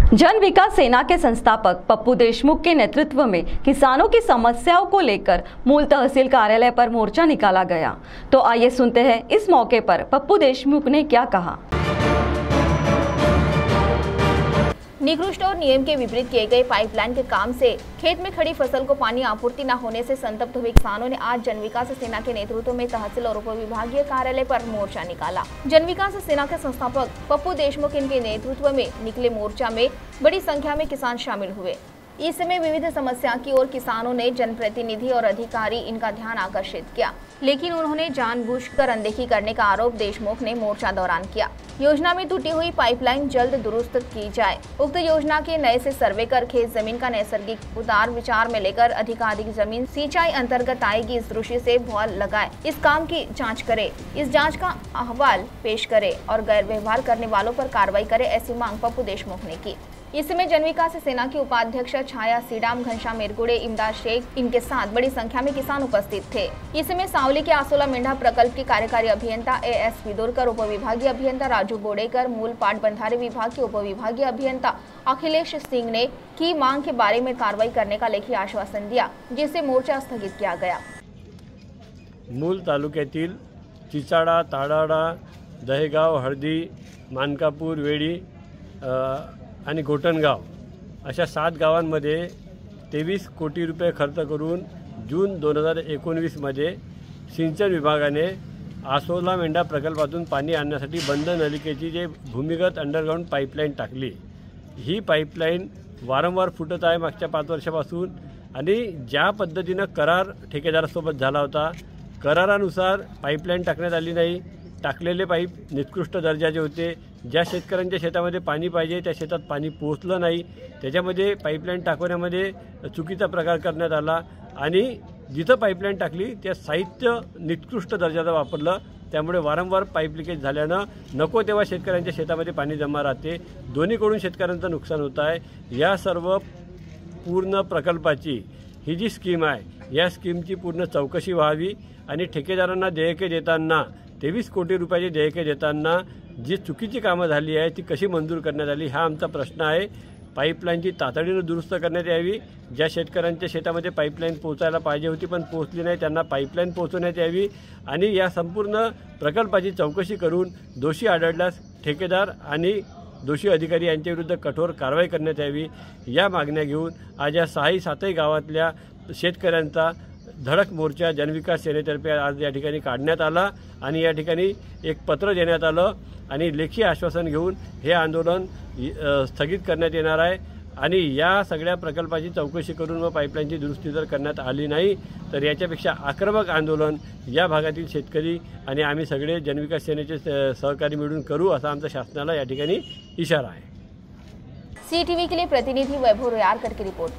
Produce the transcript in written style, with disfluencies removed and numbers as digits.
जन विकास सेना के संस्थापक पप्पू देशमुख के नेतृत्व में किसानों की समस्याओं को लेकर मूल तहसील कार्यालय पर मोर्चा निकाला गया। तो आइए सुनते हैं इस मौके पर पप्पू देशमुख ने क्या कहा। निकृष्ट और नियम के विपरीत किए गए पाइपलाइन के काम से खेत में खड़ी फसल को पानी आपूर्ति न होने से संतप्त हुए किसानों ने आज जन विकास सेना के नेतृत्व में तहसील और उपविभागीय कार्यालय पर मोर्चा निकाला। जन विकास सेना के संस्थापक पप्पू देशमुख इनके नेतृत्व में निकले मोर्चा में बड़ी संख्या में किसान शामिल हुए। इस समय विविध समस्या की ओर किसानों ने जनप्रतिनिधि और अधिकारी इनका ध्यान आकर्षित किया, लेकिन उन्होंने जानबूझकर अनदेखी करने का आरोप देशमुख ने मोर्चा दौरान किया। योजना में टूटी हुई पाइपलाइन जल्द दुरुस्त की जाए। उक्त योजना के नए से सर्वे कर खेत जमीन का नैसर्गिक उतार विचार में लेकर अधिकाधिक जमीन सिंचाई अंतर्गत आएगी, इस दृष्टि से बॉल लगाए, इस काम की जाँच करे, इस जाँच का अहवाल पेश करे और गैर व्यवहार करने वालों पर कार्रवाई करे, ऐसी मांग पप्पू देशमुख ने की। इस समय जन विकास सेना की उपाध्यक्ष छाया सीडाम, घनश्याम मिरगुड़े, इमदाद शेख इनके साथ बड़ी संख्या में किसान उपस्थित थे। इस समय सावली के आसोला मेंढा प्रकल्प के कार्यकारी अभियंता एएस विदुरकर, उपविभागीय अभियंता राजू बोडेकर, मूल पाट बंधारे विभाग के उपविभागीय अभियंता अखिलेश सिंह ने की मांग के बारे में कार्रवाई करने का लेखी आश्वासन दिया, जिससे मोर्चा स्थगित किया गया। मूल तालुक्यातील चिचाडा, ताडाडा, दहेगाव, हळदी, मानकापूर, वेडी आणि गोटनगाव अशा 7 गावांमध्ये 23 कोटी रुपये खर्च करून जून 2019 मध्ये सिंचन विभागाने आसोला मेंढा प्रकल्पातून पाणी आणण्यासाठी बंद नलिकेची जे भूमिगत अंडरग्राउंड पाईपलाईन टाकली। ही पाईपलाईन वारंवार फुटत आहे मागच्या 5 वर्षापासून आणि ज्या पद्धतीने करार ठेकेदारासोबत झाला होता, करारानुसार पाईपलाईन टाकण्यात आली नाही। टाकलेले पाईप निकृष्ट दर्जाचे होते। ज्या शेतकऱ्यांच्या शेतामध्ये पाणी पाहिजे त्या शेतात पाणी पोहोचलं नाही, त्याच्यामध्ये पाईपलाईन टाकण्यामध्ये चुकीचा प्रकार करण्यात आला आणि जिथं पाईपलाईन टाकली त्या साहित्य निकृष्ट दर्जाचं वापरलं, त्यामुळे वारंवार पाईप लिकेज झाल्यानं नको तेव्हा शेतकऱ्यांच्या शेतामध्ये पाणी जमा राहते, दोन्हीकडून शेतकऱ्यांचं नुकसान होत आहे। या सर्व पूर्ण प्रकल्पाची ही जी स्कीम आहे या स्कीमची पूर्ण चौकशी व्हावी आणि ठेकेदारांना देयके देताना 23 कोटी रुपयाची देयके देताना जी चुकीची कामं झाली आहे ती कशी मंजूर करण्यात आली हा आमचा प्रश्न आहे। पाईपलाईनची तातडीने दुरुस्त करण्यात यावी। ज्या शेतकऱ्यांच्या शेतामध्ये पाईपलाईन पोहोचायला पाहिजे होती पण पोहोचली नाही त्यांना पाईपलाईन पोहोचवण्यात यावी आणि या संपूर्ण प्रकल्पाची चौकशी करून दोषी आढळल्यास ठेकेदार आणि दोषी अधिकारी यांच्याविरुद्ध कठोर कारवाई करण्यात यावी। या मागण्या घेऊन आज या 7 गावातल्या शेतकऱ्यांचा धडक मोर्चा जनविकास सेनेतर्फे आज या ठिकाणी काढण्यात आला आणि या ठिकाणी एक पत्र देण्यात आलं आणि लेखी आश्वासन घेऊन हे आंदोलन स्थगित करण्यात येणार आहे आणि या सगळ्या प्रकल्पाची चौकशी करून व पाईपलाईनची दुरुस्ती जर करण्यात आली नाही तर याच्यापेक्षा आक्रमक आंदोलन या भागातील शेतकरी आणि आम्ही सगळे जनविकास सेनेचे सहकारी मिळून करू असा आमचा शासनाला या ठिकाणी इशारा आहे। CTV के लिए प्रतिनिधि वैभव रोयारकर की रिपोर्ट।